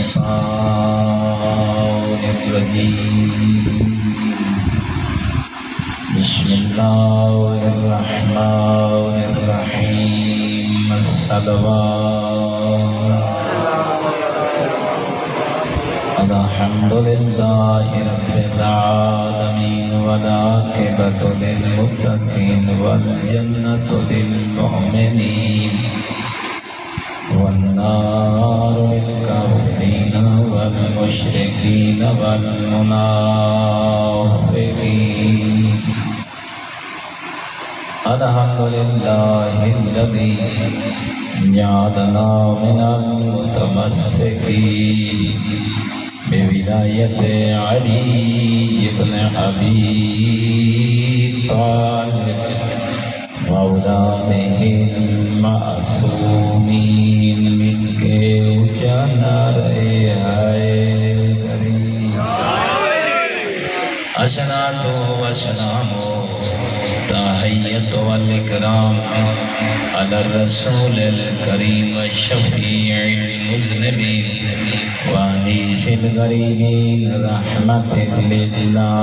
الشيطان الرجيم بسم الله الرحمن الرحيم الصلوات الحمد لله رب العالمين والعاقبة للمتقين والجنة للمؤمنين والنار للكافرين والمشركين والمنافقين الحمد لله الذي جعلنا من المتمسكين بولاية علي بن أبي طالب مولانا المعصومين من كوجنا الصلاة والسلام تحية والإكرام على الرسول الكريم الشفيع المذنبين وأنيس الغريبين رحمة للعالمين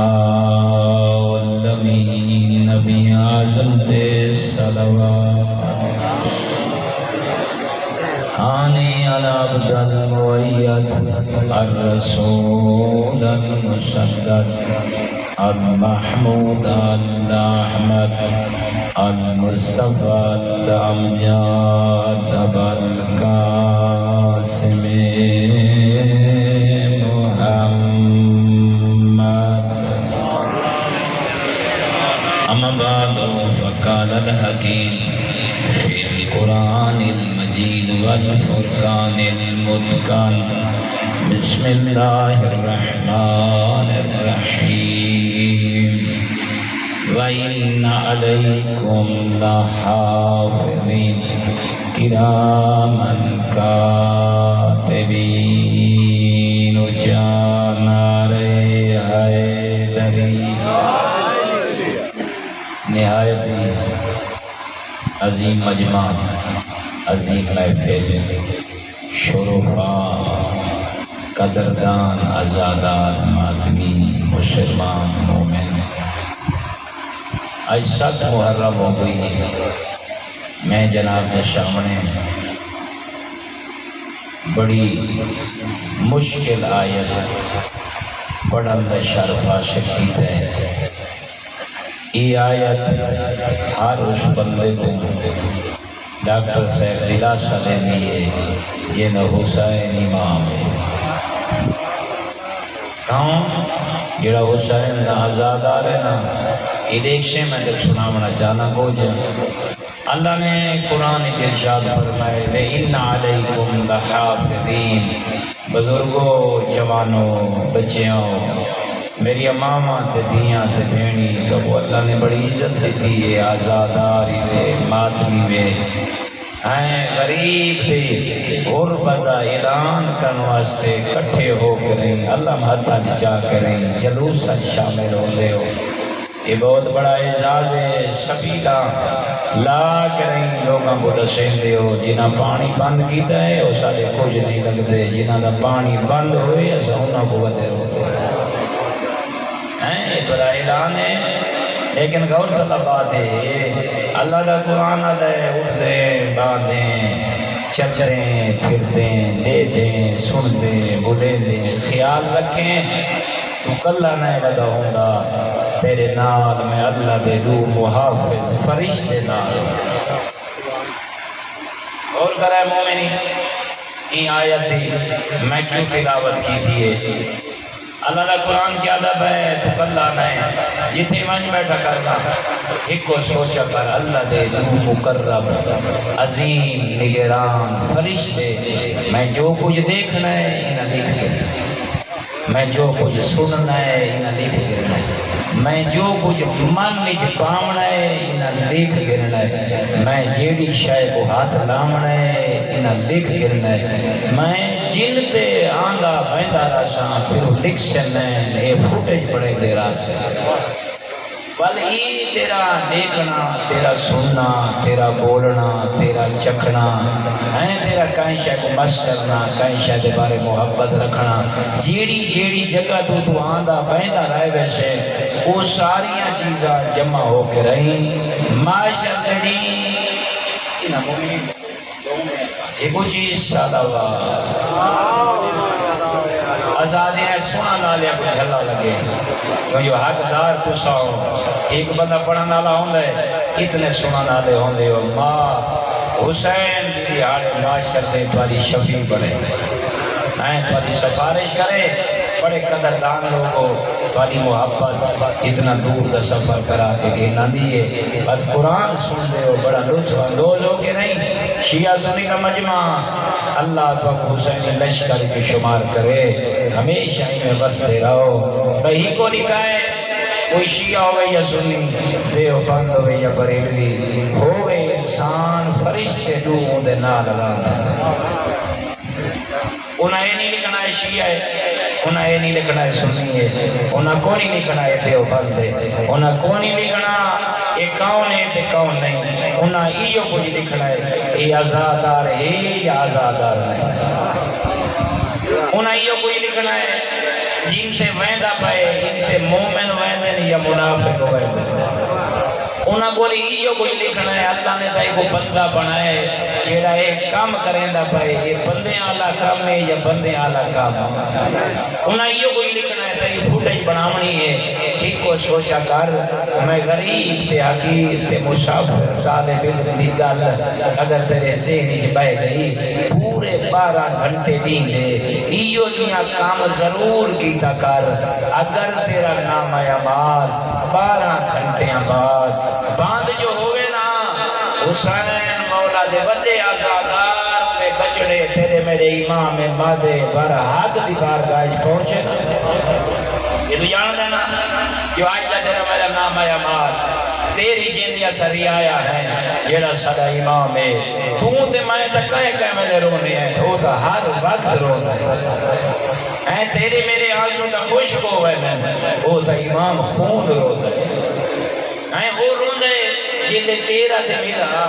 نبي أعظم الصلوات آني على عبد المؤيد الرسول المسدد المحمود الأحمد المصطفى الأمجاد أبا القاسم محمد أما بعد فقال الحكيم في القرآن المجيد والفرقان المتقن بسم الله الرحمن الرحيم وإن عليكم لحافظين كراما كاتبين جانا حیدری نہایت عظیم مجمع عظیم محفل شرفاء قدردان آزادار ماتمی مسلمان مومن آج 7 محرم ہو گئی ہے میں جناب کے سامنے بڑی مشکل آیت پڑھن دا شرف حاصل کیتا ہے یہ آیت ہر اس بندے کو ڈاکٹر صاحب دلاسا دینی ہے جن حسین امام ہے کہوں جڑا حسین دا آزادار ہے نا یہ دیکھ سے میں دیکھ سنامنا چاہنا کو جائے اللہ نے قرآن کے ارشاد فرمائے وَإِنَّ عَلَيْكُمْ لَحَافِظِينَ بزرگوں جوانوں بچیوں میری اماماں تے دیاں تے بھینی تو وہ اللہ نے بڑی عزت دیتی ہے آزاداری دے ماتمی دے ہیں غریب دے غربت اعلان کرنے واسطے کٹھے ہو کریں اللہ مہتا نچا کریں جلوس شامل ہو دے ہو یہ بہت بڑا اعزاز ہے شفیلہ لا کریں لوگاں کو دسیں دے ہو جنہاں پانی بند کیتا ہے وہ سارے کچھ نہیں لگتے جنہاں دا پانی بند ہوئے ایسا انہاں کو بدے ہوتے ہیں یہ بڑا اعلان ہے لیکن غور طلبات ہے اللہ دا قرآن دے اٹھتے باندھیں چچریں پھرتے دے دیں سن دیں بولے دیں خیال رکھیں تو کلہ نہیں لگا ہوں گا تیرے نال میں اللہ دے دو محافظ فرشتے نال اور کرائے مومنی این آیت دی میں کیوں تلاوت کی تھی اللہ دا قرآن کی عدب ہے تو کلہ نہیں جتنی منج بیٹھا کرنا ایک کو سوچا کر اللہ دے دو مقرب عظیم نگران فرشتے میں جو کچھ دیکھنا ہے انہیں لکھ کے میں جو کچھ سننا ہے انہیں لکھ گرنا ہے میں جو کچھ من وچ پاونا ہے انہیں لکھ گرنا ہے میں جیڑی شے کو ہاتھ لامنا ہے انہیں لکھ گرنا ہے میں جن تے آندا بیندا راشاں صرف لکھ سن ہے یہ فوٹیج بڑے دے راستے بل یہ تیرا دیکھنا، تیرا سننا، تیرا بولنا، تیرا چکھنا ہے، تیرا کہیں شے کو مس کرنا، کہیں شے دے بارے محبت رکھنا، جیڑی جیڑی جگہ تو آندا بہندا رہے ویسے وہ ساریاں چیزاں جمع ہو کے رہیں معاشر تیری انہاں مومنین ایک چیز سادہ آزادی ہے سونا نالیا کو جھلا لگے تو جو حقدار تو ساؤ ایک بندہ پڑھن والا ہوندا ہے اتنے سونا نالے ہوندے ہو ماں حسین دی آڑے معاشر سے تمہاری شفیع بنے تمہاری سفارش کرے بڑے قدردان لوگوں تمہاری محبت اتنا دور دا سفر کرا کے گینا دیئے بات قرآن سن دے ہو بڑا لطف اندوز ہو کے نہیں شیعہ سنی کا مجمع اللہ تو حسین لشکر کے شمار کرے ہمیشہ ہی میں بستے رہو بہی کو نکائے کوئی شیعہ ہوئے یا سنی دیو بند ہوئے یا بریلوی ہوئے انسان فرشتے دو ہوں دے نال اللہ انہیں نہیں لکھنا ہے شیعہ ہے انہیں یہ نہیں لکھنا ہے سنی ہے انہیں کو نہیں لکھنا ہے دیو بند ہے انہیں کو نہیں لکھنا یہ کون ہے تے کون نہیں انہیں ایو کو نہیں لکھنا ہے یہ آزادار ہے یا آزادار نہیں انہیں ایو کو نہیں لکھنا ہے جن تے ویندہ پائے جن تے مومن ویندن یا منافق ویندن انہاں کو ایو کوئی لکھنا ہے اللہ نے تائی کو بندہ بنائے جیڑا ایک کام کریں دا پائے یہ بندے آلہ کام ہے یا بندے آلہ کام انہاں ایو کوئی لکھنا ہے تائی فوٹیج بناونی ہے ٹھیک کو سوچا کر میں غریب تے حقیر تے مسافر طالب علم دی گل اگر تیرے ذہن وچ بہ گئی پورے 12 گھنٹے دین دے ایو دیاں کام ضرور کیتا کر اگر تیرا نام اعمال 12 گھنٹیاں بعد باندھ جو ہوئے نا حسین مولا دے بندے آزادار دے بچڑے تیرے میرے امام مادے بر حد دی بارگاہ پہنچے یہ تو جان دینا جو آج کا تیرا میرا نام ہے امار تیری جیندیا سری آیا ہے جیڑا سڑا امام ہے تو تے میں تا کہے میں رونے ہیں تو تا ہر وقت رونے ہیں تیرے میرے آنسوں کا خوشک ہوئے میں وہ تا امام خون رونے ہیں وہ روندے جلے تیرا تے میرا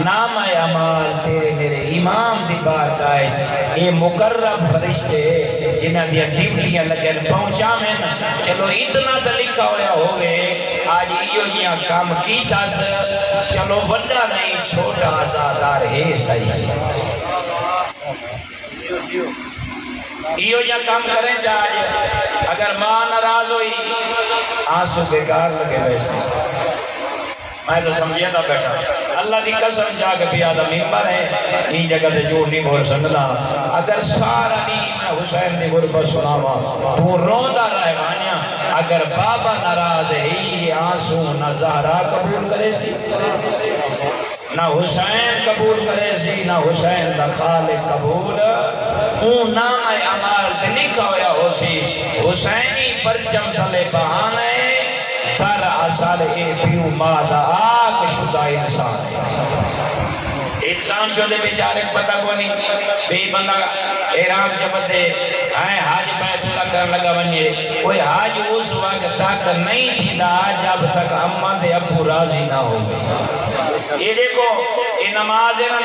نام اعمال تیرے میرے امام دی بارگاہ یہ مقرب فرشتے جنہاں دیا ڈیوٹیاں لگن پہنچا میں چلو اتنا تا لکھا ہویا ہوئے آج ایو جیاں کام کی تاس چلو بڑا نہیں چھوٹا آزادار ہے صحیح ایو جیاں کام کریں چاہے اگر ماں ناراض ہوئی آنسو بیکار لگے ویسے میں تو سمجھے تھا بیٹھا اللہ دی قسم جا کے بھی آدم ممبر ہے این جگہ دے جو نہیں بول سکتا اگر سارا نہیں میں حسین دی غربت سناوا تو روندہ رہے مانیا اگر بابا ناراض ہے یہ آنسو نہ زہرا قبول کرے سی نہ حسین قبول کرے سی نہ حسین دا خالق قبول اون نام اعمال تے لکھا ہویا ہو سی حسینی پرچم تلے بہانے در اصل اے پیو مادہ آگ شدہ انسان شدہ بیچارے پتہ کو نہیں بے بندہ احرام جب دے حاج بیت اللہ کرن لگا بنیے کوئی حاج اس وقت تک نہیں تھی دا جب تک اماں دے ابو راضی نہ ہو گئے یہ دیکھو یہ نماز ہے نا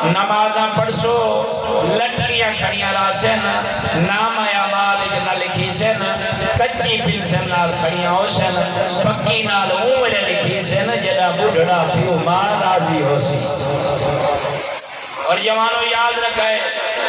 نمازاں پڑھسو لٹریاں کھڑیاں راسن نام اعمال جنہ لکھی سن کچی پنسن نال کھڑیاں ہو سن پکی نال عمر لکھی سن جنہ بڑھڑا پیو ماں راضی ہو سی اور جوانوں یاد رکھائے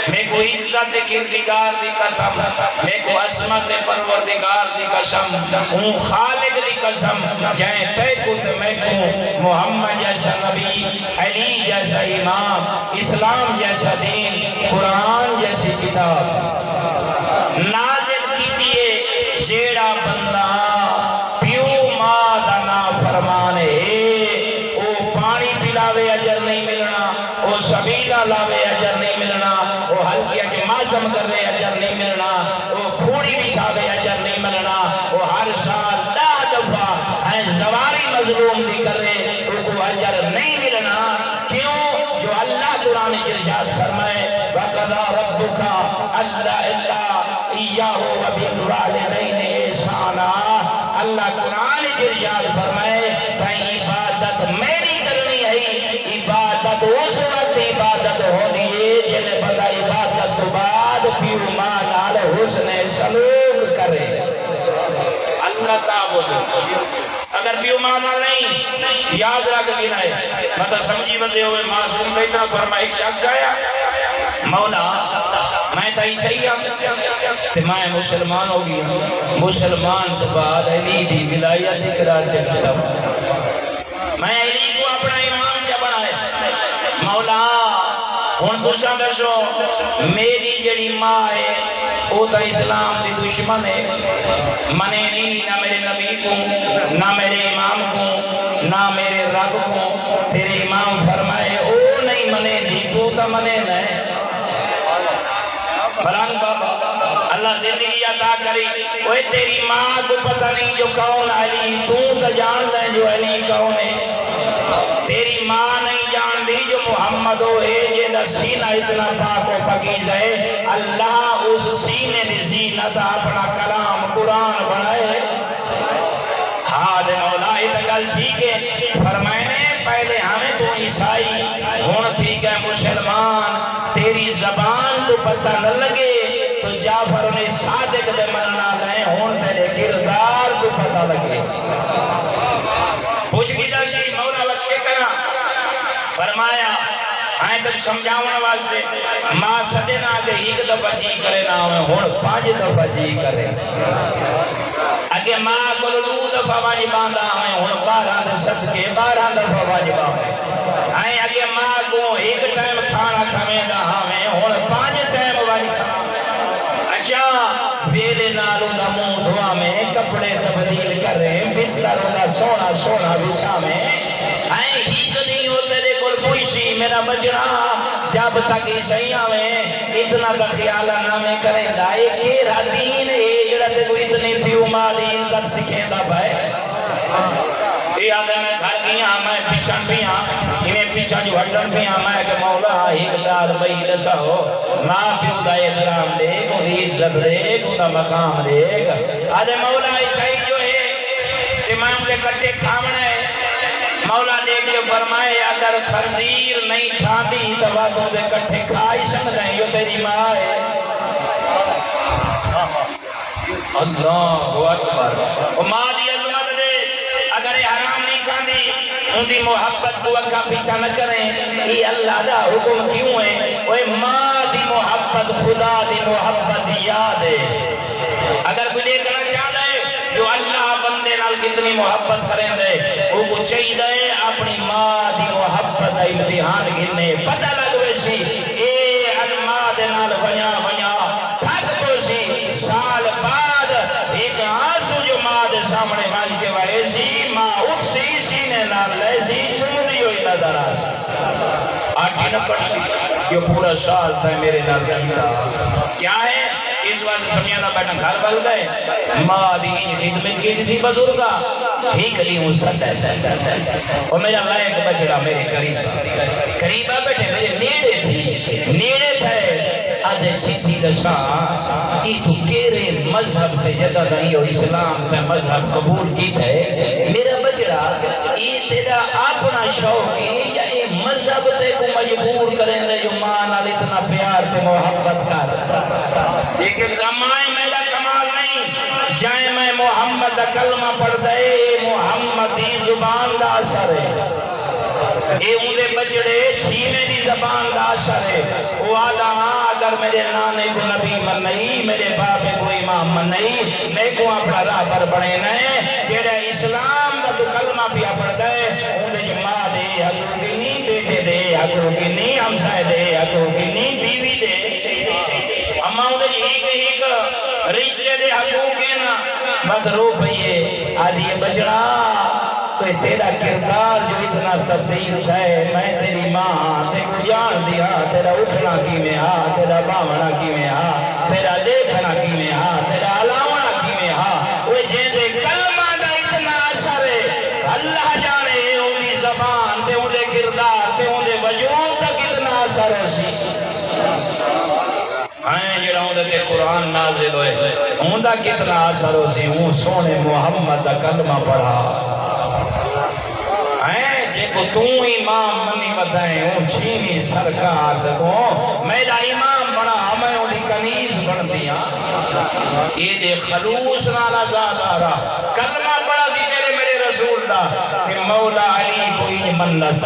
میں کو عزت کردگار دی قسم میں کو عظمت پروردگار دی قسم ہوں خالق دی قسم جائیں تے کو تے میں کو محمد جیسا نبی علی جیسا امام اسلام جیسا دین قرآن جیسی کتاب نازل کی دیئے جیڑا بندہ پیو ماں دا نا فرمانے او پانی پلاوے اجر نہیں ملنا وہ سبیلہ لاوے اجر نہیں ملنا وہ ہلکیا کے ماتم کر رہے اجر نہیں ملنا وہ پھوڑی بچھاوے اجر نہیں ملنا وہ ہر سال 10 دفعہ زواری مظلوم دی کر رہے وہ کو اجر نہیں ملنا کیوں جو اللہ قرآن ارشاد فرمائے وَقَضَى رَبُّكَ أَلَّا إِلَّا إِيَّاهُ وَبِالْوَالِدَيْنِ إِحْسَانًا اللہ قرآن ارشاد فرمائے تائیں عبادت میری کرنی ہے عبادت اس وقت عبادت ہونی ہے جن بندہ عبادت تو بعد پیو ماں نال حسن سلوک کرے اللہ تعبد اگر پیو ماں نال نہیں یاد رکھ گنا ہے مطلب سمجھی بندے ہوئے معصوم کا اتنا فرما ایک شخص آیا مولا میں تائی صحیح ہوں میں مسلمان ہو گیا مسلمان تو بعد علی دی ولایت اقرار چل میں علی کو اپنا امام کیا بنائے مولا ہن تساں دسو میری جڑی ماں ہے وہ تو اسلام دی دشمن ہے منے نہیں نہ میرے نبی کو نہ میرے امام کو نہ میرے رب کو تیرے امام فرمائے او نہیں منے دی تو منے نہیں فلان بابا اللہ زندگی عطا کری وہ تیری ماں کو پتہ نہیں جو کون علی تو جان دے جو علی کون ہے تیری ماں نہیں جان دی جو محمد ہوئے یہ سینہ اتنا پاک و پاکیز ہے اللہ اس سینے دی زینت اپنا کلام قرآن بنائے حال مولا اتگل ٹھیک ہے فرمائنے پہلے ہمیں تو عیسائی ہون ٹھیک ہے مسلمان تیری زبان تو پتہ نہ لگے تو جعفر نے صادق دے مننا لائے ہون تیرے کردار تو پتہ لگے پوچھ گی جاشی مولا بچے کرا فرمایا آئیں تک سمجھاؤں واسطے ماں سجے نہ آگے ایک دفعہ جی کرے نہ ہوئے ہون 5 دفعہ جی کرے اگے ماں کو 2 دفعہ واجب باندھا ہوئے ہون 12 دے سب کے 12 دفعہ واجب ہوئے آئیں اگے ماں کو ایک ٹائم کھانا کھویں دا ہوئے ہون 5 ٹائم واجب اچھا ویلے نالو دا منہ دھوا میں کپڑے تبدیل کر رہے بستر دا سونا سونا بچھا میں آئیں ہی نہیں ہوتے دے کل پوشی میرا بجنا جب تک عیسائیاں میں اتنا کا خیالہ نامے کریں دائے کیرا دین ہے جڑا تے کو اتنی پیو مالی عزت سکھیں دا بھائی یہ آدھے میں گھر کیا میں پیچھا پیا انہیں پیچھا جو ہٹن پیا میں کہ مولا ایک دار بھئی لسا ہو ماں پیو دا احترام دے کو عزت دے کو دا مقام دے آدھے مولا عیسائی جو ہے امام دے کٹے کھامنے مولا دیکھ کے فرمائے اگر خنزیر نہیں کھاندی تو وادوں دے کٹھے کھائی سکتے ہیں یہ تیری ماں ہے اللہ اکبر وہ ماں دی عظمت دے اگر یہ حرام نہیں کھاندی ان دی محبت کو اکھا پیچھا نہ کریں یہ اللہ دا حکم کیوں ہے وہ ماں دی محبت خدا دی محبت یاد ہے اگر کوئی دیکھنا چاہتا ہے جو اللہ بندے نال کتنی محبت کریں دے وہ کو چاہیے دے اپنی ماں دی محبت دا امتحان گرنے پتہ لگوے سی اے ماں دے نال بنیا بنیا تھک کو سی سال بعد ایک آنسو جو ماں دے سامنے بن کے وائے سی ماں اٹھ سی سینے نال لے سی چمدی ہوئی نظر آ سی آٹھی نہ پڑ سی جو پورا سال تھا میرے نال کیتا کیا ہے اس واسطے سمیانا بیٹھا گھر بل گئے ماں دی خدمت کی کسی بزرگا ہی کلی ہوں سٹے اور میرا لائق بچڑا میرے قریبا بیٹھے میرے نیڑے تھی نیڑے تھے آدھے سی دساں کی تو کیرے مذہب پہ جگہ نہیں اور اسلام پہ مذہب قبول کی تھے میرا بچڑا یہ تیرا اپنا شوق ہے یا یہ مذہب تے کو مجبور کریں دے جو ماں نال اتنا پیار تے محبت کر لیکن زمائے میرا کمال نہیں جائیں میں محمد کلمہ پڑھ دے محمدی زبان دا اثر ہے اے اندے بچڑے چھینے دی زبان دا اثر ہے وہ آدھا اگر میرے نانے کو نبی من نہیں میرے باپے کو امام من نہیں میں کو اپنا رابر بڑھے نئے جیڑے اسلام دا تو کلمہ پیا پڑھ دے اندے جو ماں دے حقوق کی نہیں بیٹے دے حقوق کی نہیں ہمسائے دے حقوق کی نہیں بیوی دے اما اندے ایک رشتے دے حقوق کے نا مت رو پئیے آدھی بچڑا تو تیرا کردار جو اتنا تبدیل ہے میں تیری ماں تے کو جان دیا تیرا اٹھنا کی میں ہاں تیرا باونا کی میں ہاں تیرا دیکھنا کی میں ہاں تیرا علاونا کی میں ہاں وہ جیسے کلمہ دا اتنا اثر ہے اللہ جانے انہی زبان تے انہی کردار تے انہی وجود تک اتنا اثر ہے جڑا ہوں تے قرآن نازل ہوئے ہوں دا کتنا اثر ہو سی ہوں سونے محمد دا کلمہ پڑھا جے کو تو امام منی ودائیں ہوں چھینی سرکار کو میرا امام بنا ہمیں انہی کنیز بن دیا یہ دے خلوص نالا زادارا کلمہ پڑھا سی میرے رسول دا کہ مولا علی کوئی منس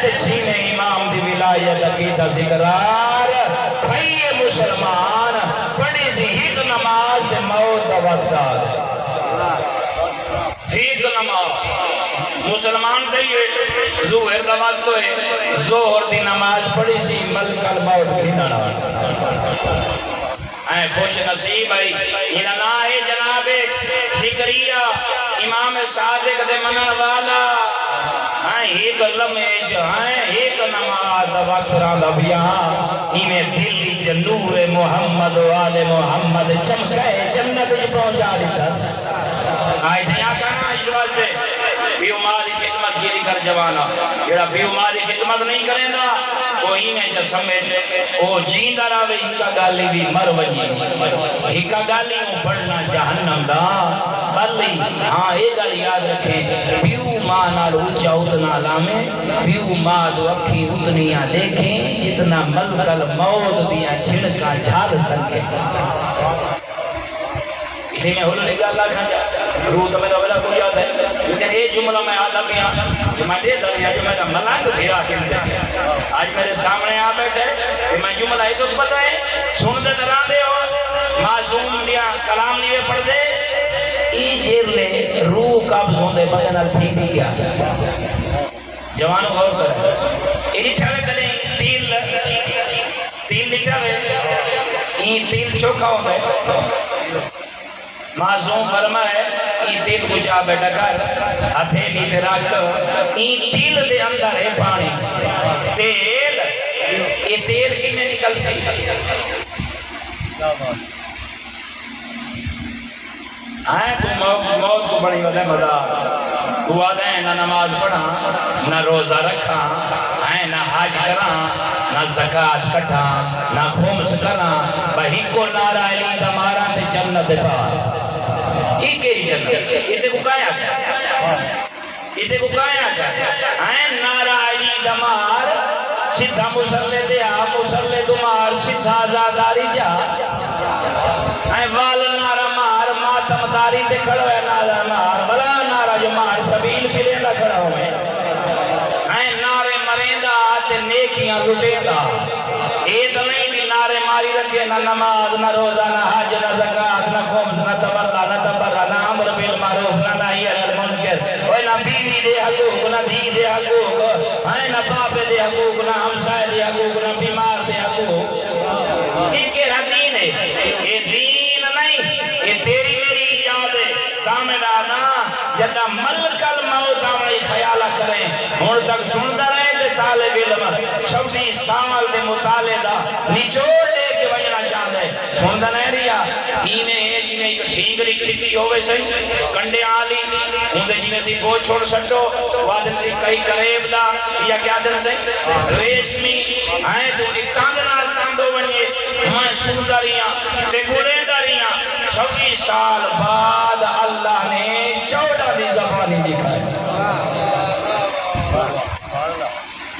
تے چھینے امام دی ولایت عقیدہ ذکرار کھئیے مسلمان پڑھی سی ہیک نماز دے موت دا وقت ہیک نماز مسلمان کہیے ظہر دا وقت ہوئے ظہر دی نماز پڑھی سی ملک الموت کھیننا خوش نصیب ہے یہ نا ہے جناب ذکریہ امام صادق دے منن والا ایک لمحے ایک نماز وقت لبیا میں دل جنور محمد وال محمد چمکائے جنت پہنچا دیتا آئے دیا کہنا اس واسطے بیو ماری خدمت کی کر جوانا جڑا بیو ماری خدمت نہیں کریں گا کوئی میں جسمے او جیندہ راوے ہکا گالی بھی مر وجی ہکا گالی ہوں پڑھنا جہنم دا بلی ہاں ایک گال یاد رکھیں بیو ماں نال اچھا اتنا لامے بیو ماں دو اکھی اتنیاں دیکھیں جتنا ملکل موت دیا چھڑکا جھال سکے اسی میں ہولو نگاہ اللہ کھانچا روح تو میرا بلا کو یاد ہے لیکن یہ جملہ میں آدھا بھی جو میں دے دیا جو میرا ملانگ بھیرا کھلتے آج میرے سامنے آ بیٹھے کہ میں جملہ ہی تو پتہ ہے سن دے دران دے ہو معصوم دیا کلام نہیں پڑھ دے ای جیر لے روح قبض ہوں دے بدن ال تھی بھی کیا جوانوں غور کرے یہ لٹھا میں کریں تیل لٹھا میں یہ تیل چوکھا ہوں دے معصوم فرمائے یہ تیل کچھا بیٹا کر ہتھیلی تے رکھ یہ تیل دے اندر ہے پانی تیل یہ تیل کی میں نکل سکتی آئے تو موت کو بڑی وجہ مزہ تو آدھے ہیں نہ نماز پڑھا نہ روزہ رکھا آئے نہ حج کرا نہ زکاة کٹھا نہ خمس کرا بہی کو نعرہ علی دمارا تے جنت پا یہ کہی جنت یہ تے کو کایا گیا یہ تے کو کایا گیا آئے نعرہ علی دمار سدھا مسلح دیا مسلح دمار سدھا آزاداری جا آئے وال نعرہ مار ماتم داری تے کھڑو ہے نعرہ مار بلا نعرہ جو مار سبیل پلے نہ کھڑو ہے آئے نعرے مریندہ تے نیکیاں لٹیندہ یہ تو نہیں بھی نعرے ماری رکھے نہ نماز نہ روزہ نہ حج نہ زکاة نہ خمس نہ تبرہ نہ تبرہ نہ عمر بالمعروف نہ نہی عن المنکر نہ بیوی دے حقوق نہ دھی دے حقوق نہ باپ دے حقوق نہ ہمسائے دے حقوق نہ بیمار دے حقوق یہ کہہ دین ہے یہ دین نہیں یہ تیری میری یاد ہے کاملانا جدہ ملک الموت آمنی خیالہ کریں ہون تک سنتا رہے تھے طالب علم 26 سال دے مطالعہ نچوڑ دے کے وجنا چاہتے سنتا نہیں رہا انہیں ایک ٹھیک لکھ سکتی ہوئے صحیح کنڈے آلی ہوندے جی میں سی گو چھوڑ سٹو وادن سی کئی قریب دا یا کیا دن سے ریشمی آئے تو ایک کاندنار کاندو بنیے میں سنتا رہا تے گلے دا رہا 26 سال بعد اللہ نے 14 دی زبانی دکھائی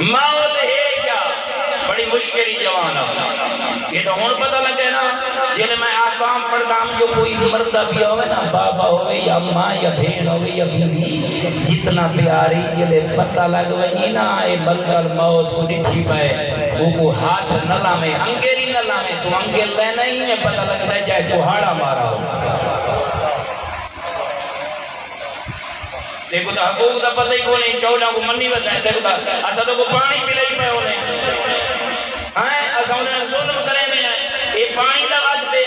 موت ہے کیا بڑی مشکلی جوانا یہ تو ہون پتہ لگے نا جنہیں میں آقام پڑھتا ہوں جو کوئی مردہ بھی ہوئے نا بابا ہوئے یا ماں یا بھین ہوئے یا بیوی جتنا پیاری جنہیں پتہ لگوئے نا اے ملکل موت کو نٹھی پائے وہ کو ہاتھ نہ لامے انگیری نہ لامے تو انگیر لینا ہی میں پتہ لگتا ہے چاہے کوہاڑا مارا ہو دیکھو تا حقوق دا پتہ ہی کو نہیں 14 کو منی بتائیں دیکھو تا اسا تو کو پانی پلائی پہ ہونے اسا انہیں ظلم کریں میں یہ پانی دا وقت ہے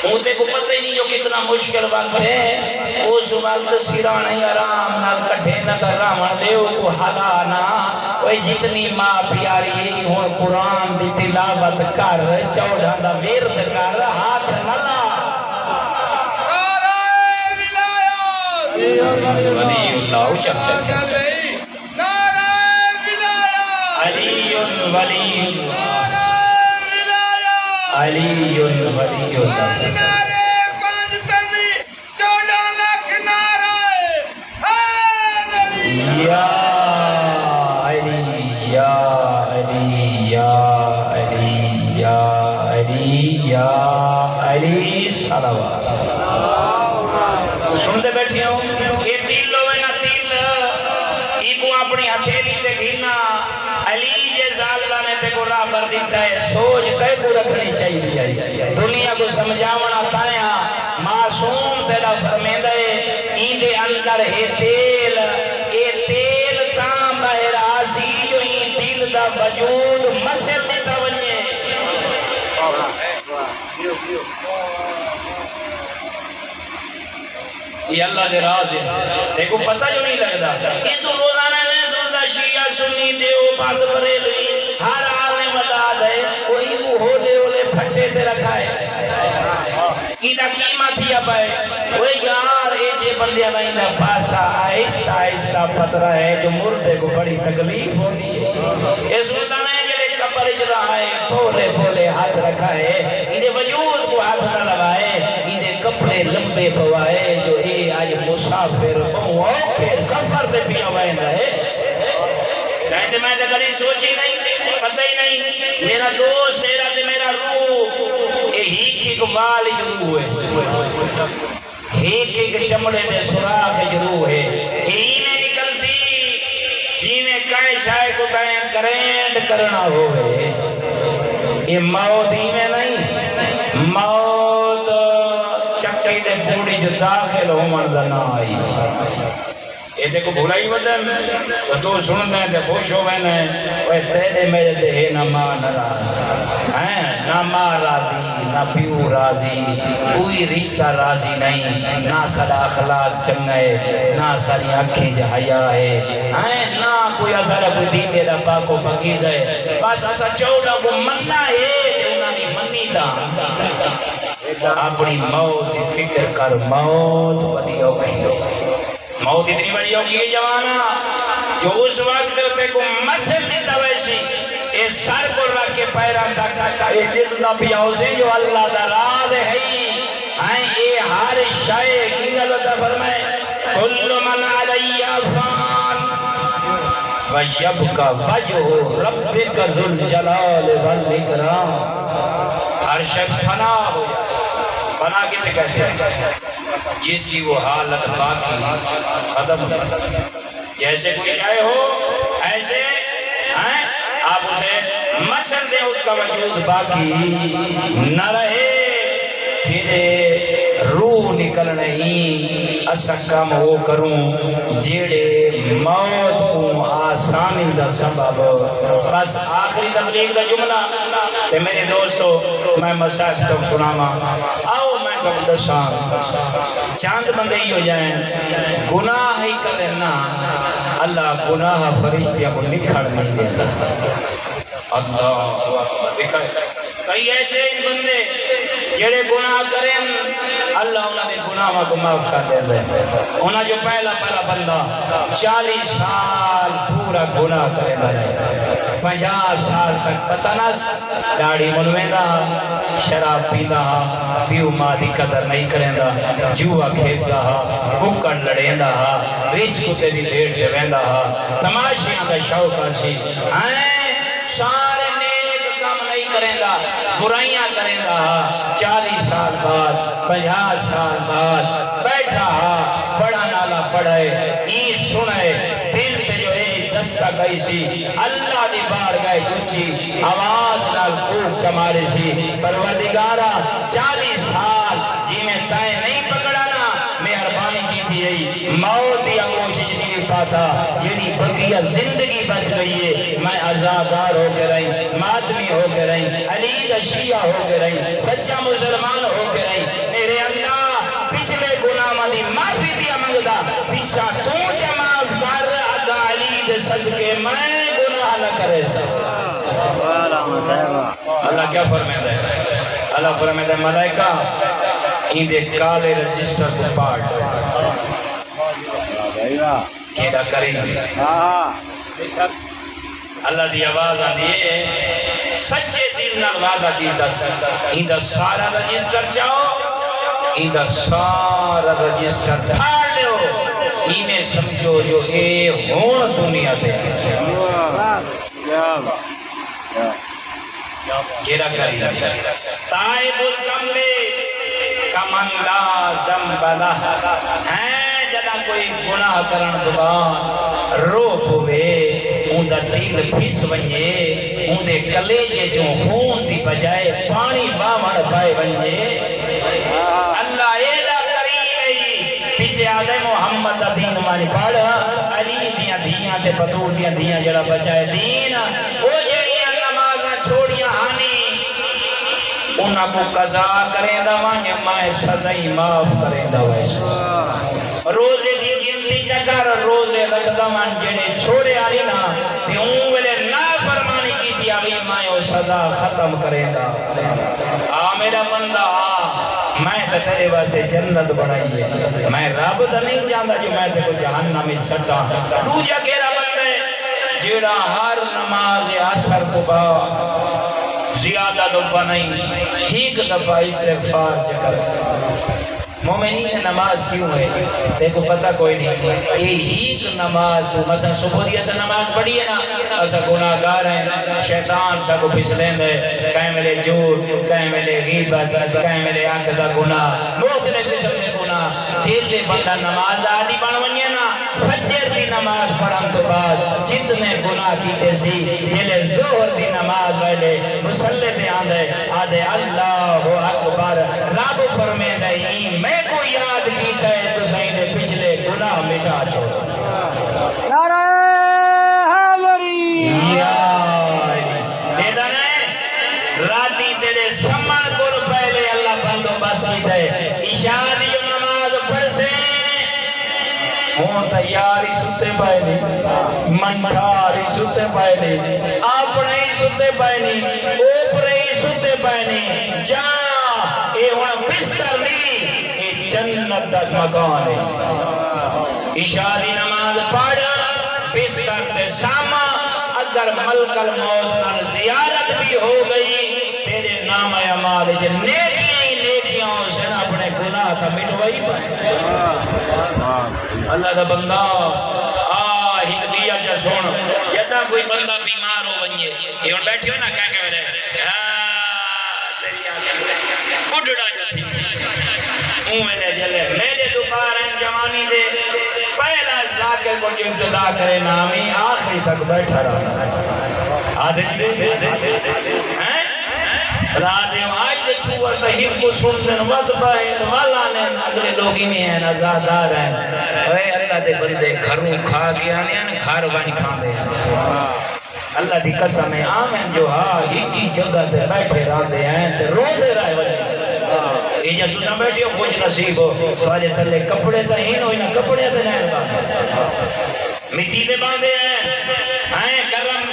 ہوتے کو پتہ ہی نہیں جو کتنا مشکل وقت ہے اس وقت سیرانی آرام نال کٹھے نہ کر رہا دے کو حلانا وہ جتنی ماں پیاری ہے ہون قرآن دی تلاوت کر 14 دا ورد کر ہاتھ نلا ولی اللہ چک چک علی ولی علی ولی اللہ یا علی یا علی یا علی یا علی یا علی صلوات سنتے بیٹھے ہو یہ تیل ہوئے نا تیل ایکو اپنی ہتھیلی تے گھینا علی جیسا اللہ نے تے کو راہ پر دیتا ہے سوچ تے کو رکھنی چاہیے دنیا کو سمجھاونا تایا معصوم تیرا فرمیندہ ہے این دے اندر ہے تیل تام بہر آسی جو ہی دل دا وجود مسے سے توجہ یہ اللہ دے راز ہے دیکھو پتہ جو نہیں لگتا کہ تو روزانہ میں سنتا شیعہ سنی دیو بات بریلی ہر حال میں بتا دے کوئی کو ہو دے اولے پھٹے تے رکھا ہے ایدہ قیمہ تھیا پائے وہ یار اے جے بندے آئینا پاسا آہستہ آہستہ پترہ ہے جو مردے کو بڑی تکلیف ہوتی ہے اس روزانہ ہے جلے کپر اجرا ہے پولے پولے ہاتھ رکھا ہے انہیں وجود کو ہاتھ نہ لگائے انہیں کپڑے لمبے پوائے جو اے آج مسافر ہوں اوکے سفر پہ بھی آوائیں رہے کہتے میں تو کبھی سوچی نہیں پتہ ہی نہیں میرا دوست تیرا تے میرا روح یہ ہی کی والی روح ہے ایک چمڑے میں سراخ روح ہے یہی میں نکل سی جی میں کائیں شائع کو تائیں کرینڈ کرنا ہوئے یہ موت ہی میں نہیں موت چکی دے پھوڑی جو داخل ہو مردنا آئی یہ دیکھو بھولا ہی بدن تو سن دیں تے خوش ہو میں نے وہ تیرے میرے تے ہے نہ ماں ناراض نہ ماں راضی نہ پیو راضی کوئی رشتہ راضی نہیں نہ سارا اخلاق چنگے نہ ساری آنکھیں جہایا ہے نہ کوئی اثر کوئی دین دے پاک و پکیز ہے بس ایسا چوڑا کو مننا ہے انہوں نے منی تھا اپنی موت فکر کر موت بڑی اوکھی موت اتنی بڑی ہوگی یہ جوانا جو اس وقت پہ کو مسجد سے دویشی اے سر کو رکھ کے پیرا تک اے جس نبیوں سے جو اللہ دراز ہے اے ہر شائع کی غلطہ فرمائے کل من علی فان وَيَبْقَ وَجْهُ رَبِّكَ ذُو الْجَلَالِ وَالْإِكْرَامِ ہر شخص فنا ہو جائے فنا کسے کہتے ہیں جس کی وہ حالت باقی ختم جیسے کوئی شائع ہو ایسے آپ اسے مشر سے اس کا وجود باقی نہ رہے پھر روح نکلنے ہی اسا کم ہو کروں جیڑے موت کو آسانی دا سبب بس آخری تبلیغ دا جملہ تے میرے دوستو میں مساج تک سناما آؤ میں کب دشان چاند بندے ہی ہو جائیں گناہ ہی کرنا اللہ گناہ فرشتیاں کو نکھڑ نہیں دیتا اللہ دکھائے کئی ایسے بندے جڑے گناہ کریں اللہ انہوں نے گناہ کو معاف کر دے دے انہوں جو پہلا بندہ 40 سال پورا گناہ کرے رہے 50 سال تک پتہ نہ داڑھی منویندہ شراب پیندہ پیو ماں دی قدر نہیں کریندا جوا کھیلدا ککڑ لڑیندا ریچھ کتے دی بھیڑ تے ویندا تماشیاں دا شوق سی سارے نیک کام نہیں کریندا برائیاں کریندا 40 سال بعد 50 سال بعد بیٹھا بڑا نالا پڑھے ای سنے دل سے جو ہے دستہ گئی سی اللہ دی بار گئے کچھی آواز نال خوب چمارے سی پروردگارہ 40 سال جی میں تائیں نہیں پکڑانا مہربانی کی تھی موت یا کوشش نہیں پاتا یعنی بقیہ زندگی بچ گئی ہے میں عزادار ہو کے رہی ماتمی ہو کے رہی علی شیعہ ہو کے رہی سچا مسلمان ہو کے رہی میرے اللہ پچھلے گناہ دی معافی دیا منگدا پیچھا تو جماعت کر ادا علی دے صدقے میں گناہ نہ کرے اللہ کیا فرمائے ہے اللہ فرمائے ہے ملائکہ ان دے کالے رجسٹر کو پاٹ کیڑا کریں اللہ دی آواز آدھی ہے سچے پیر نال وعدہ کیتا ایندا سارا رجسٹر چاہو ایندا سارا رجسٹر پھاڑ لیو اینے سمجھو جو اے ہون دنیا تے کیرا کری تائب الزمبے کمن لا زمب لہ ہیں جدا کوئی گناہ کرن تو بعد رو پوے اون دا دل پھس ونجے اون دے کلیجے جو خون دی بجائے پانی باوڑ پائے ونجے اللہ ایدہ کریم ہے پیچھے آدھے محمد دا دین مانی پڑھ علی دیاں دیاں تے پتور دیاں دیاں جڑا بچائے دین وہ جڑیاں نمازاں چھوڑیاں ہانی انہاں کو قضا کریں دا وانجے مائے سزائی معاف کریں دا ویسے روزے دی گنتی چکر روزے رکھ دا وان جڑے چھوڑے آلی نا تے اون ویلے نافرمانی کی دی آگئی مائے سزا ختم کریں دا میرا بندہ میں تو تیرے واسطے جنت بنائی ہے میں رب تو نہیں جانتا جو میں تے کو جہنم میں سٹا تو جا کیرا بندے جیڑا ہر نماز عصر کو با زیادہ دفعہ نہیں ایک دفعہ استغفار چکر مومنین نماز کیوں ہے دیکھو پتہ کوئی نہیں ایک نماز تو مثلا صبح دی ایسا نماز پڑھی ہے نا ایسا گناہگار ہیں شیطان سا کو پھسلیں دے کہیں ملے جھوٹ کہیں ملے غیبت کہیں ملے آنکھ دا گناہ مختلف قسم کے گناہ جیل دے بندہ نماز آدھی بن ونیے نا فجر دی نماز پڑھن تو بعد جتنے گناہ کیتے سی جلے ظہر دی نماز والے مسلح پہ آدھے اللہ اکبر رب فرمے دئی میں کو یاد کیتا ہے تو صحیح نے پچھلے گناہ مٹا چھوڑا نعرہ حیدری یا دیدہ نہیں راتی تیرے سمن کو پہلے اللہ بندو بس کیتا ہے عشاء دی نماز پڑھ سے ہون تیاری ستے پائے نہیں منٹاری ستے پائے نہیں اپنے ہی ستے پائے نہیں اوپرے ہی ستے پائے نہیں جا اے ہون بستر نہیں اے جنت دا مکان ہے عشاء دی نماز پڑھ بستر تے ساما اگر ملک الموت نال زیارت بھی ہو گئی تیرے نام اعمال جے نیکیاں ہی نیکیاں ہو سن اپنے گناہ تا مٹوائی پائے اللہ دا بندہ ہندیا جا سن جدا کوئی بندہ بیمار ہو ونجے یہ ہن بیٹھے ہو نا کہہ کے ویلے تیری آنکھ بڈھڑا جا تھی اون ویلے جلے میرے دوپہر جوانی دے پہلا ذاکر کو جو ابتدا کرے نامی آخری تک بیٹھا رہا آدھے ہیں رادے آج دے چھوڑ تہیر کو سنن وقت باہر والا نے اگلے لوگی میں ہیں نزادار ہیں اے اللہ دے بندے گھروں کھا کے آنے ہیں گھر وانی کھان دے اللہ دی قسم ہے آمین جو ہاں ایک ہی جگہ تے بیٹھے راندے ہیں تے رو دے رہے وجہ یہ جب تُسا بیٹھے ہو کچھ نصیب ہو تو آجے تلے کپڑے تا ہی نو انہا کپڑے تا نہیں باندھے مٹی دے باندھے ہیں گرم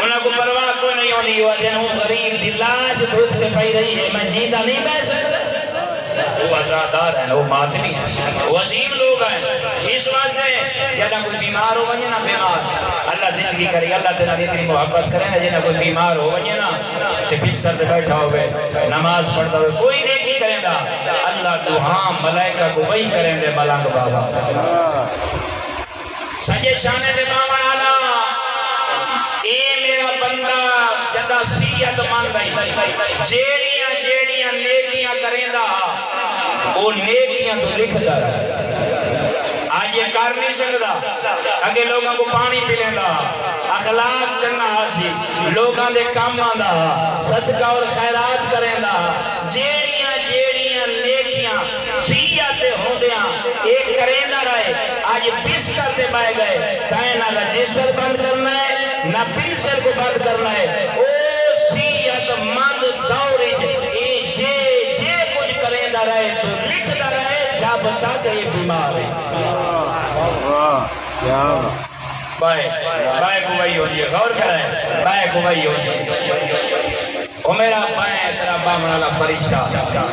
انہاں کو پرواہ کو نہیں ہونی وجہ ہوں غریب دی لاش دھوپ تے پائی رہی ہے میں جیدہ نہیں بہ سکتا وہ عزادار ہیں وہ ماتمی ہیں وہ عظیم لوگ ہیں اس واسطے جب کوئی بیمار ہو ونجے نا بیمار اللہ زندگی کرے اللہ تیرا اتنی محبت کرے نا جب کوئی بیمار ہو ونجے نا تے بستر سے بیٹھا ہوئے نماز پڑھتا ہوئے کوئی نیکی کریں گا اللہ تو ہاں ملائکہ کو وہی کریں دے ملنگ بابا سجے شانے دے ماما آنا اے میرا بندہ جدا سیت مان گئی جیڑیاں نیکیاں کریں دا وہ نیکیاں تو لکھ دا آج یہ کار نہیں سکتا اگے لوگوں کو پانی پلیں دا اخلاق چننا آسی لوگوں دے کام آندا صدقہ اور خیرات کریں دا جیڑیاں نیکیاں سیت ہوندیاں ایک کریں دا رہے آج بستر تے بائے گئے کہیں نہ رجسٹر بند کرنا ہے نہ پنسل کو بند کرنا ہے او سیت مند دوری جے کچھ کریں دا رہے تو لکھ دا رہے جب تک یہ بیمار ہے بائے کو وہی ہو جائے غور کریں بائے کو وہی ہو جائے او میرا بائیں ترا بامنالا فرشتہ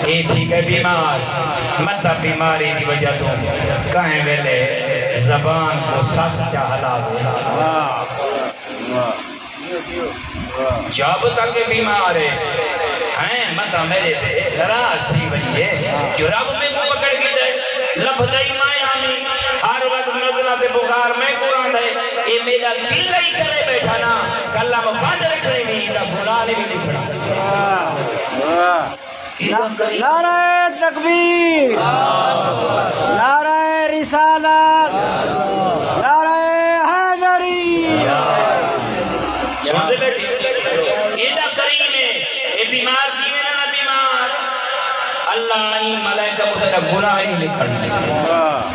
اے ٹھیک ہے بیمار مطلب بیماری دی وجہ تو کہیں ویلے زبان کو سخت چاہلا جب تک بیمار ہیں متا میرے تے ناراض تھی وئی ہے جو رب میں کو پکڑ کے دے لبھدائی ماں آمی ہر وقت نزلہ تے بخار میں قرآن ہے یہ میرا دل ہی کرے بیٹھا نا کلام بند رکھنے نہیں دا گناہ نے بھی لکھنا نعرہ تکبیر، نعرہ رسالت، نعرہ حیدری۔ سن سے بیٹھی ایدہ کریم ہے اے بیمار تھی میں نہ بیمار اللہ آئی ملائکہ مدرہ گناہ نہیں لکھنا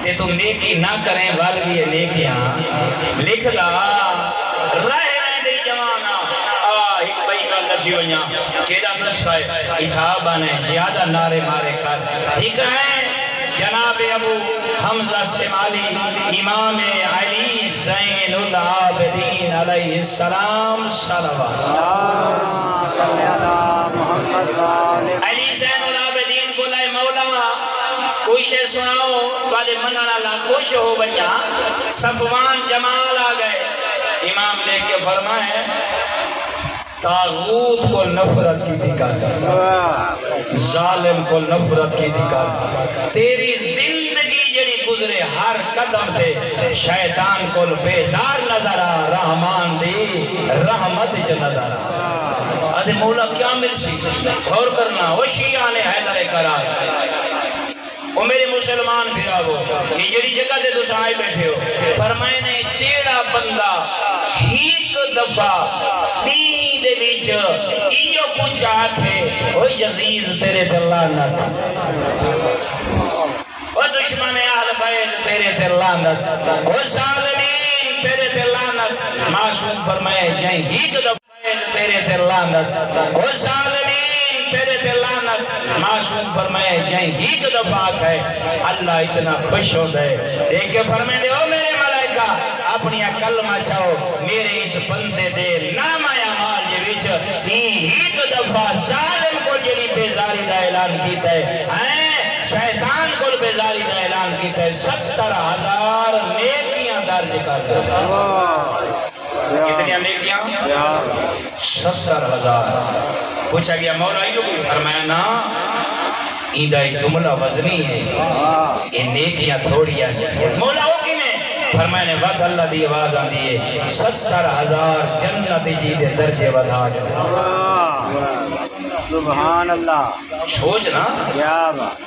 تے تم نیکی نہ کریں والوی نیکیاں لکھ دا رہ دے جوانا ایک بھائی کا نشی ونیا کیڑا نسخہ ہے اتحابہ نے زیادہ نعرے مارے کر ایک ہے جناب ابو حمزہ شمالی امام علی زین العابدین علیہ السلام صلوات علی زین العابدین کو لائے مولا کوئی شے سناؤ والے مننا اللہ خوش ہو بنیا صفوان جمال آ گئے امام لے کے فرمائے تاغوت کو نفرت کی دکھا ظالم کو نفرت کی دکھا تیری زندگی جڑی گزرے ہر قدم تے شیطان کو بیزار نظر آ رحمان دی رحمت جو نظر آ ادھے مولا کیا مل سی غور کرنا وہ شیعہ نے حیدر قرار وہ میرے مسلمان بھراو یہ جڑی جگہ دے دوسرا آئے بیٹھے ہو فرمائے نے چیڑا بندہ ہیک دفعہ دین دے بیچ ایو کچھ آکھے وہ یزید تیرے دلانت وہ دشمن اہل بیت تیرے دلانت وہ ظالمین تیرے دلانت معصوم فرمائے جائیں ہیک دفعہ تیرے دلانت وہ ظالمین تیرے دلانت معصوم فرمائے جائیں ہیک دفعہ ہے اللہ اتنا خوش ہو گئے ایک کے فرمائے دے او میرے ملائکہ اپنی کلمہ چاہو میرے اس بندے دے نام آیا مال جے وچ ہیک دفعہ ظالم کو جڑی بیزاری دا اعلان کیتا ہے شیطان کو بیزاری دا اعلان کیتا ہے 70,000 نیکیاں درج کرتا ہے کتنی نیکیاں 70,000 پوچھا گیا مولا یہ کوئی فرمایا نا ایدہ جملہ وزنی ہے یہ نیکیاں تھوڑی ہیں مولا ہو کی میں فرمایا نے وقت اللہ دی آواز آن دیئے 70,000 جنت جی دے درجے ودھا جائے سبحان اللہ سوچ نا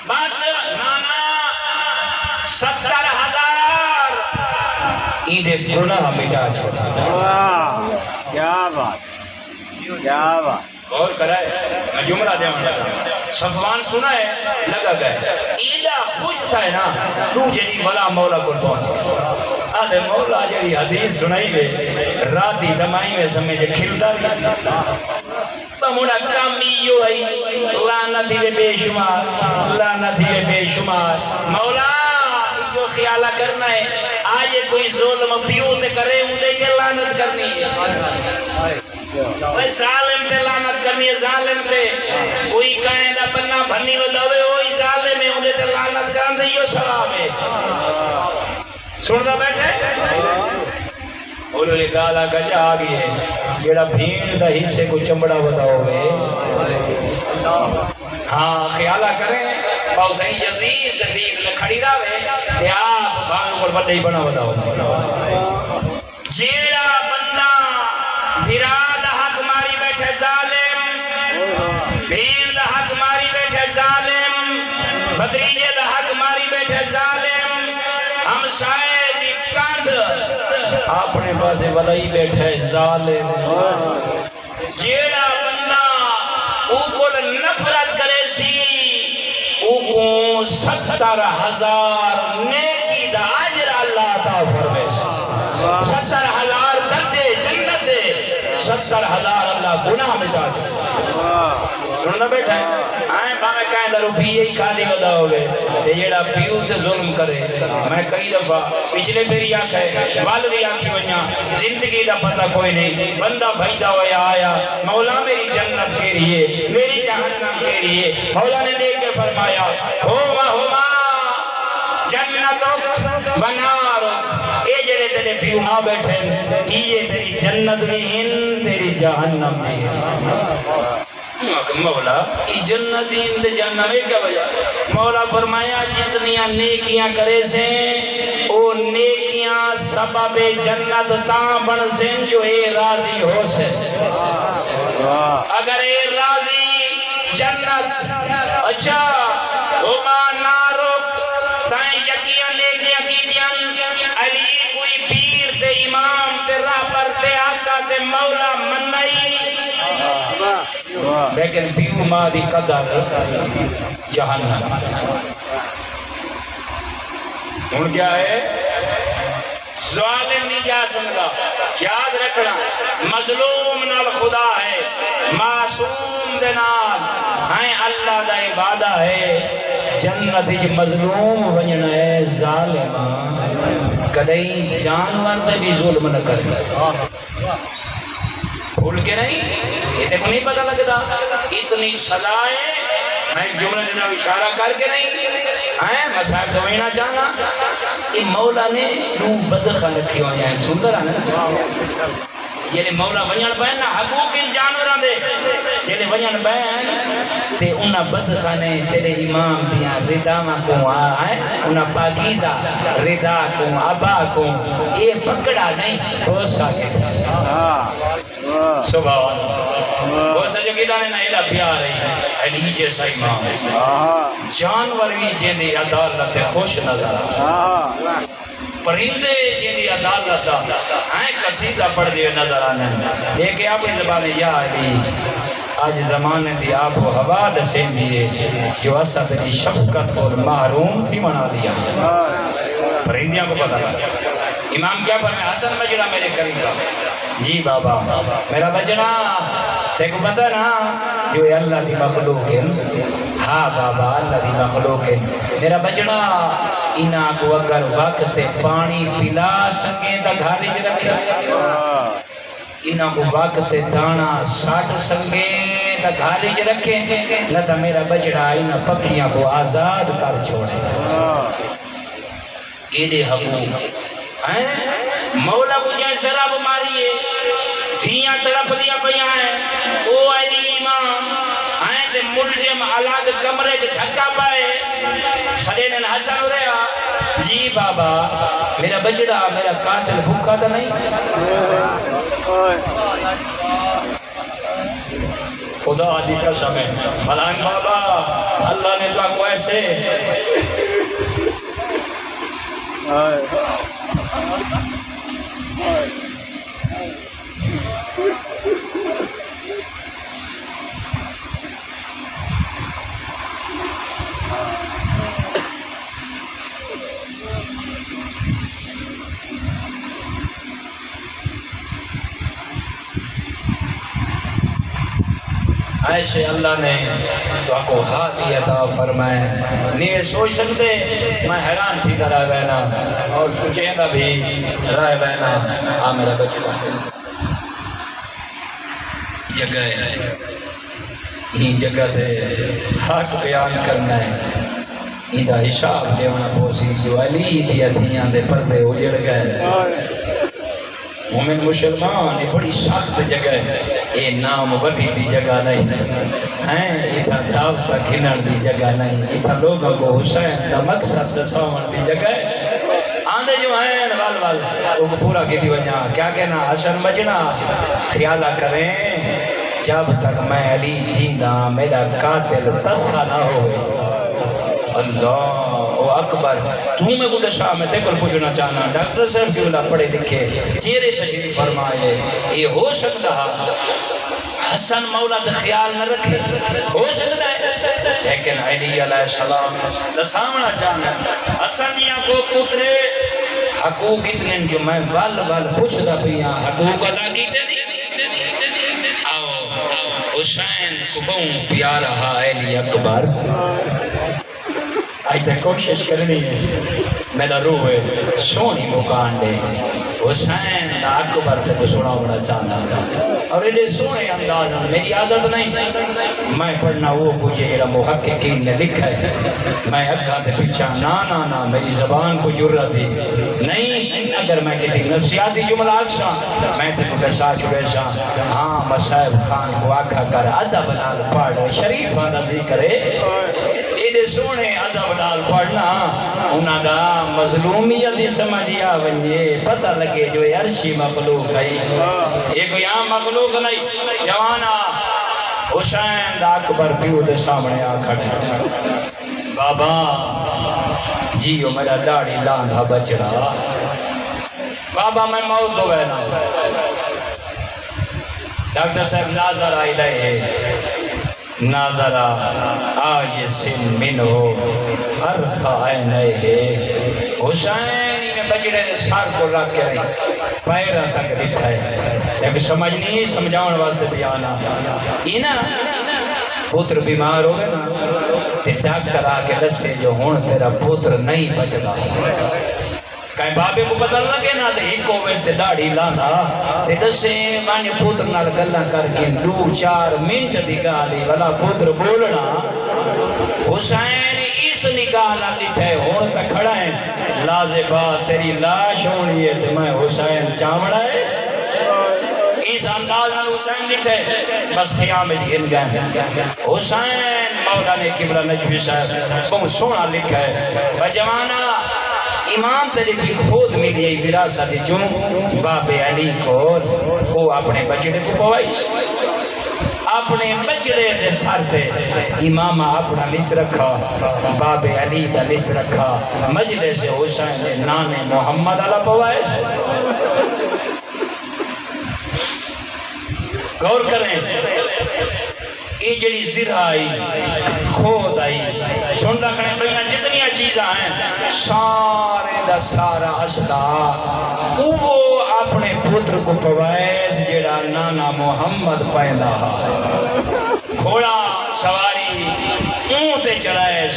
بس نانا 70,000 ایدے گناہ مٹا چھوڑا کیا بات کیا بات غور کرائے میں جملہ دے ہوں لگا صفوان سنا ہے لگا گئے ایدہ خوش تھا ہے نا تو جنی بلا مولا کو پہنچ گئے آدھے مولا جنی حدیث سنائی میں راتی دمائی میں سمجھے کھلتا رہی مولا کامیو ہے لعنت ہی بے شمار لعنت ہی بے شمار مولا جو خیالہ کرنا ہے آج کوئی ظلم پیوت کرے انہیں کے لعنت کرنی ہے ظالم تے لعنت کرنی ہے ظالم تے کوئی کہیں دا بننا بھنی ودھوے ہوئی ظالم ہے انہیں تے لعنت کرن دے یہ ثواب ہے سنتا بیٹھے انہوں نے گالا گجا آگئی ہے جیڑا بھیڑ دا حصے کو چمڑا ودھوے ہاں خیالہ کریں بہت ہی یزید دین میں کھڑی راوے کہ آپ بھاگوں کو بڑے ہی بنا ودھو جیڑا بندہ بھیراد حق ماری بیٹھے ظالم بھیڑ دا حق ماری بیٹھے ظالم بدریجے دا حق ماری بیٹھے ظالم ہم شاید کند اپنے پاسے ولائی بیٹھے ظالم جیڑا بندہ اوکل نفرت کرے سی اوکو 70,000 نیکی دا عجر اللہ عطا فرمے 70,000 درجے جنت دے 70,000 اللہ گناہ مٹا چکے سننا بیٹھا ہے آئیں باہمیں کہیں در روپیے ہی کھا دی ودا ہوئے یہ جیڑا پیو تے ظلم کرے میں کئی دفعہ پچھلے پھری آکھ ہے والوی آکھی ونیا زندگی دا پتہ کوئی نہیں بندہ بھائیدہ ہویا آیا مولا میری جنت کے لیے میری جہنم کے لیے مولا نے دیکھ کے فرمایا ہوما جنت بنار اے جڑے تیرے پیو ماں بیٹھے یہ تیری جنت بھی ہیں تیری جہنم بھی ہیں مولا یہ جنت ان جہنم کیا وجہ مولا فرمایا جتنیاں نیکیاں کرے سے او نیکیاں سبب جنت تاں بن سے جو اے راضی ہو سے اگر اے راضی جنت اچھا ہما نارک تائیں یقیاں نیکیاں کیتیاں علی کوئی پیر تے امام تے رہبر تے آقا تے مولا منائی لیکن پیو ماں دی قدر جہنم ہن کیا ہے ظالم نہیں جا سکتا یاد رکھنا مظلوم نال خدا ہے معصوم دے نال ہیں اللہ دا عبادہ ہے جنت وچ مظلوم ونجنا ہے ظالم کدی جانور تے بھی ظلم نہ کرے بھول کے نہیں یہ کو نہیں پتہ لگتا اتنی سزا ہے میں جملہ جنا اشارہ کر کے نہیں ہیں مسائل سمجھنا چاہنا یہ مولا نے نو بدخا رکھی ہوئی ہیں سندر آنا یعنی مولا ونجن بہن نا حقوق ان جانوران دے جیلے ونجن بہن تے انہا بدخا نے تیرے امام دیاں رداما کو آئے انہا پاکیزہ ردا کو عبا کو یہ پکڑا نہیں ہو سکے سبحان اللہ وہ سجو کی دانے نائلہ پیار ہے علی جیسا امام جانور بھی جیدی عدالت خوش نظر پرندے جیدی عدالت ہیں قصیدہ پڑھ دیئے نظر آنے ایک آپ کی زبان یا علی آج زمانے دی آپ و ہوا دسیں دیئے جو اسا تیری شفقت اور محروم تھی منا دیا پرندیاں کو پتہ لگا امام کیا پر میں حسن بجڑا میرے قریب کا جی بابا میرا بجڑا دیکھو پتہ نا جو اللہ دی مخلوق ہے ہاں بابا اللہ دی مخلوق ہے میرا بجڑا انہاں کو اگر وقت پانی پلا سکے تا گھاری جی رکھے انہاں کو وقت دانا ساٹھ سکے تا گھاری جی رکھے لتا میرا بجڑا انہاں پکھیاں کو آزاد کر چھوڑے ایدے حقوق مولا کو جائے شراب ماریے دھیاں تڑپ دیا پہیاں ہیں او علی امام آئیں تے ملجم علاق کمرے جو دھکا پائے سرین حسن ہو رہا جی بابا میرا بجڑا میرا قاتل بھوکا تھا نہیں خدا دی قسم ہے فلان بابا اللہ نے تو کو ایسے ایسے اللہ نے تو آپ کو ہاتھی عطا فرمائے نہیں سوچ سکتے میں حیران تھی تھا رائے بہنا اور سوچیں گا بھی رائے بہنا آ میرا بچہ جگہ ہے یہ جگہ تے حق بیان کرنا ہے یہ حساب لیونا پوسی جو علی دیا دھیاں دے پردے اجڑ گئے مومن مسلمان یہ بڑی سخت جگہ ہے یہ نام وڈی بھی جگہ نہیں ہیں یہ دعوت گھنن دی جگہ نہیں یہ لوگوں کو حسین دا مقصد دساون دی جگہ ہے آندے جو ہیں وال وال وہ پورا کی دی وجہ کیا کہنا حسن بجنا خیالہ کریں جب تک میں علی جینا میرا قاتل تسا نہ ہوئے اللہ اکبر تمہیں میں گھڑے شاہ میں تیکل پوچھنا چاہنا ڈاکٹر صاحب کی اللہ پڑھے لکھے چہرے تشریف فرمائے یہ ہو سکتا حسن مولا دا خیال نہ رکھے ہو سکتا ہے لیکن علی علیہ السلام لسامنا چاہنا حسن جیاں کو پترے حقوق اتنے جو میں وال پوچھ دا پہیاں حقوق ادا کیتے نہیں حسین کو بہوں پیارا علی اکبر تے کوشش کرنی ہے میرا روح ہے سونی مکان دے حسین دا اکبر تے کو سنا بڑا چاہتا اور یہ سونے انداز میری عادت نہیں میں پڑھنا وہ کچھ یہ محققین نے لکھا ہے میں اکھا تے پیچھا نا میری زبان کو جرت ہی نہیں اگر میں کسی نفسیاتی جملہ اکسا میں تے کو سا چھوڑے سا ہاں مصائب خان کو آکھا کر ادب نال پڑھ شریف آدھا ذکر ہے یہ سونے ادب نال پڑھنا انہاں دا مظلومیت دی سمجھیا ونجے پتہ لگے جو عرشی مخلوق ہے یہ کوئی عام مخلوق نہیں جوانا حسین دا اکبر پیو دے سامنے آ کھڑے بابا جیو میرا داڑھی لاندھا بچڑا بابا میں موت دو بہنا ڈاکٹر صاحب ناظر آئی لئے ناظرہ آج سن من ہو ارخا عینہ حسین نے بجڑے سار کو رکھ کے پیرہ تک لکھا ہے لیکن سمجھ نہیں سمجھاؤں واسطے بیانا اینا پوتر بیمار ہو گئے نا تے ڈاکٹر آکے دسے جو ہون تیرا پوتر نہیں بچدا کہیں بابے کو پتہ لگے نا تے ایک ہوئے سے داڑھی لانا تے دسے مانے پوتر نال گلہ کر کے 2-4 منٹ دی گالی والا پوتر بولنا حسین اس نگاہ نہ لٹھے ہون تک کھڑا ہے لازبا تیری لاش ہونی ہے تے میں حسین چاوڑا ہے اس انداز میں حسین لٹھے بس قیام گن گئے حسین مولانا قبلہ نجوی صاحب بہت سونا لکھا ہے بجوانا امام تلقی خود ملی ہے وراثت جو باب علی کو وہ اپنے بچڑے کو پوائش اپنے بچڑے دے سر دے امام اپنا مصر رکھا باب علی دا مصر رکھا مجلس حسین دے نانے محمد علی پوائش غور کریں یہ جڑی زر آئی خود آئی سن رکھنے پہنا جتنی چیزاں ہیں سارے دا سارا اسلا وہ اپنے پتر کو پوائز جڑا نانا محمد پیدا گھوڑا سواری اونتے چڑھائے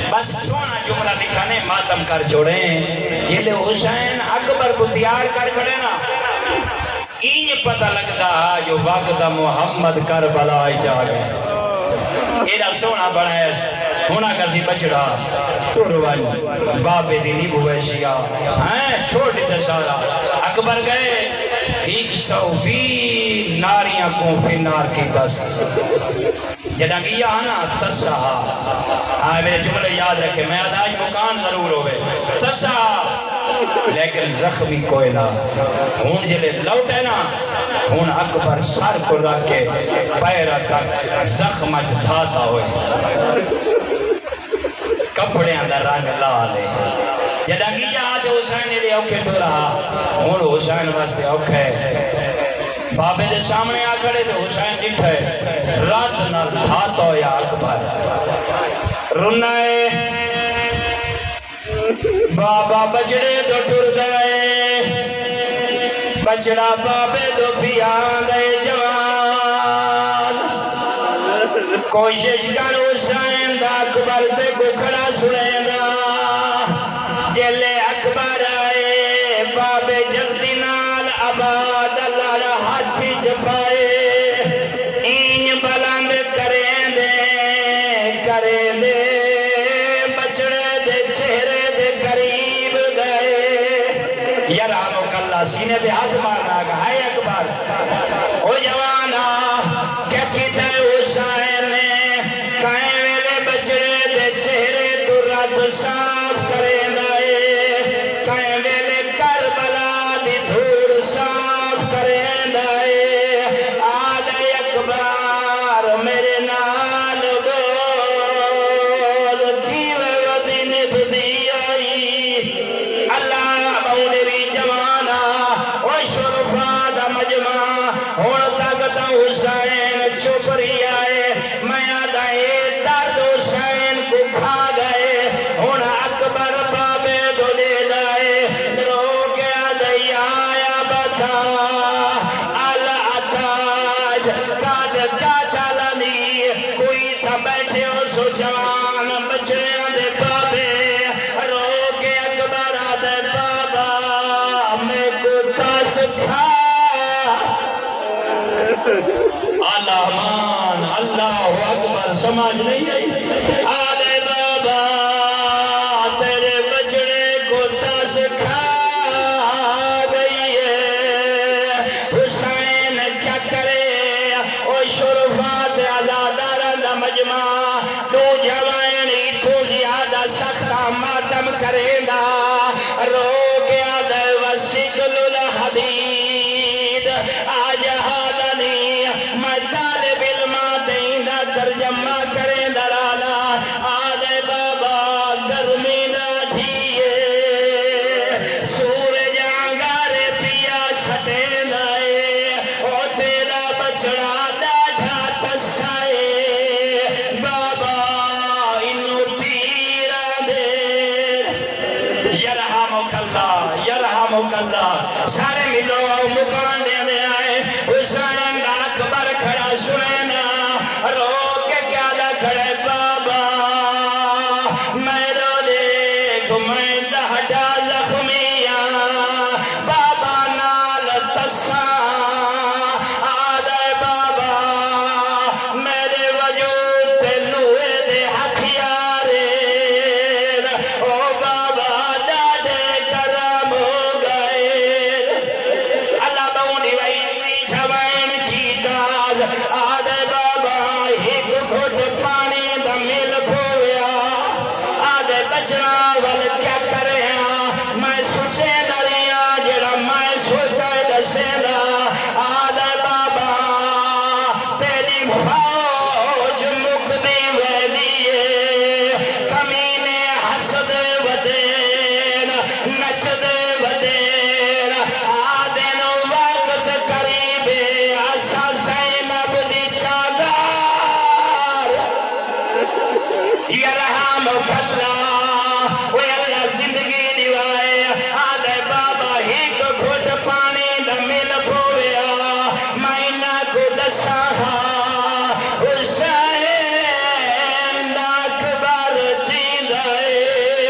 بس سونا جملہ لکھانے ماتم کر چھوڑیں جلے حسین اکبر کو تیار کر کھڑے نا این پتہ لگتا جو وقت محمد کربلا آئی جا گئے ایڈا سونا بنائے ہونا کسی بچڑا توروانی بابے دینی بویشیا چھوٹی تے سارا اکبر گئے 120 ناریاں کو فنار کی دس جدہ گیا نا تسا آئے میرے جملے یاد رکھے میں آدھاج مکان ضرور ہوئے تسا لیکن زخمی کوئی نہ ہون جلے لوٹے نا ہون اکبر سر کو رکھ کے پیرہ تک زخمت دھاتا ہوئے کپڑے اندر رنگ لالے جدہ گیا آدھے حسین لے اوکے تو رہا ہون حسین واسطے اوکے بابے دے سامنے آ کھڑے تھے حسین لکھے رات نہ دھاتا ہو یا اکبر رنائے بابا بچڑے تو ٹر گئے بچڑا بابے تو پیان گئے جوان کوشش کر حسین دا اکبر تے کو کھڑا سنینا جلے اکبر آئے بابے جلدی نال آباد اللہ ہاتھی چپائے این بلند کریں دے سینے پہ ہاتھ مارنا گا ہے اکبر او جوانا کیا کیتا ہے حسین نے کائیں ویلے بچڑے دے چہرے تو رات صاف کرے دائے کائیں ویلے کربلا دی دھور صاف کرے دائے آدھے اکبر میرے نال بول کیوے ودی نت دی آئی اللہ بہنے بھی جوان شرفا دا مجمع ہون طاقت حسین چپری آئے میں آدھائے درد حسین کو کھا گئے ہون اکبر بابے دو لے دائے رو کے آدھائی آیا بتا الاتاج کاد کاتالانی کوئی تھا بیٹھے ہو سو جوان بچے آدھے بابے سکھا الامان اللہ اکبر سمجھ نہیں آئی آلے بابا تیرے بچڑے کو دس کھا گئی ہے حسین کیا کرے او شرفات عزادارہ دا مجمع تو جوائن تو زیادہ سختہ ماتم کرے گا رو گیا دے وسیقل الحدید آج حادنی میں طالب علم دینا ترجمہ کریں درانا آدھے بابا گرمی نہ دھیے سورج آنگارے پیا سٹے نائے او تیرا بچڑا ڈاٹھا تسائے بابا انو تیرا دے یرحمک اللہ سارے ملو مکان دینے آئے حسین اکبر کھڑا سنینا رو کے کیا دا کھڑے بابا میں رو دیکھ میں دہٹا زخمیاں بابا نال تسا آدھے بابا میرے وجود تے لوہے دے ہتھیارے او بابا دادے کرم ہو گئے اللہ بونی وئی جوائن کی داز آدھے بابا ایک گھٹ پانی دا مل پھویا آدھے بچنا ول کیا کریا میں سوچے دریا جڑا میں سوچے دسینا آدھے بابا تیری فوج مکدی ویلیے کمینے حسد ودین نچد ودین آدھے نو وقت قریبے آسا زینب دی چادار یرحمک اللہ وے اللہ زندگی دیوائے آدھے بابا ایک گھٹ پانی دا مل پھویا مائنہ کو دسا حسین اکبر چیزائے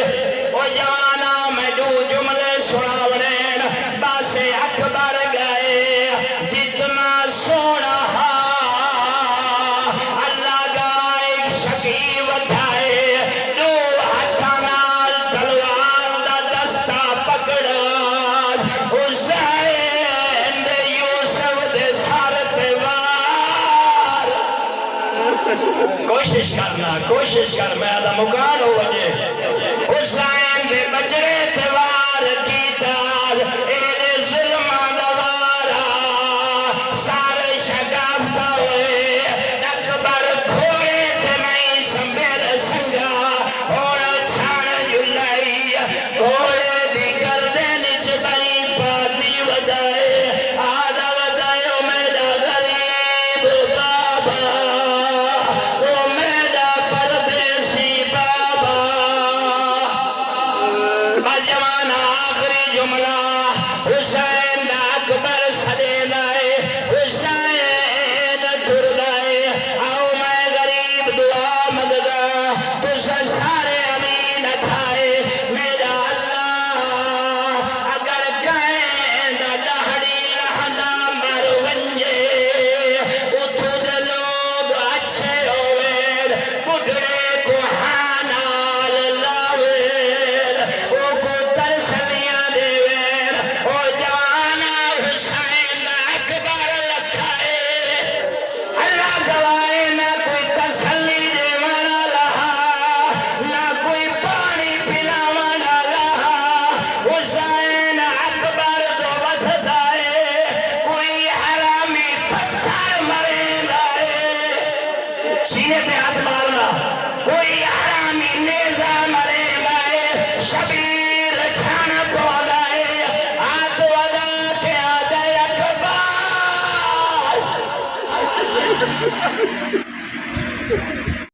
او جانا میں دو جملے سناورین باس اکبر گئے جتنا سونا اللہ کا ایک شکیب تھائے دو ہتھانال تلوار دا دستا پکڑا حسین دے یوسف دے سار تے وار کوشش کر میں آدھا مکان ہو وجے حسین دے بچرے تے وار کی تاز ایدے ظلمان دوارا سارے شگافتا ہوئے اکبر کھوڑے تے نہیں سمبیر سنگا اور چھان جلائی کھوڑے دی کردے نچ بئی پاتی ودائے آدھا ودائے میرا غریب بابا او میرا پردیسی بابا بجوان آخری جملہ حسین اکبر سجے لائے حسین در لائے آؤ میں غریب دعا مددہ تجھے سارے امین کھائے میرا اللہ اگر کہیں دا دہڑی لہنا مر ونجے اتھو دے لوگ اچھے ہوئے بڑھڑے کو حانال لاویر او کو ترسلیاں دیویر او جوانا حسین اکبر لکھائے اللہ گوائے نہ کوئی تسلی دیوانا لہا نہ کوئی پانی پلاوانا لہا حسین اکبر دو بدھدائے کوئی حرامی پتھر مرے لائے سینے پہ ہاتھ مارنا کوئی حرامی نیزہ مرے لائے شبیر چھان پودائے ہاتھ ودا کے آدھے اکبر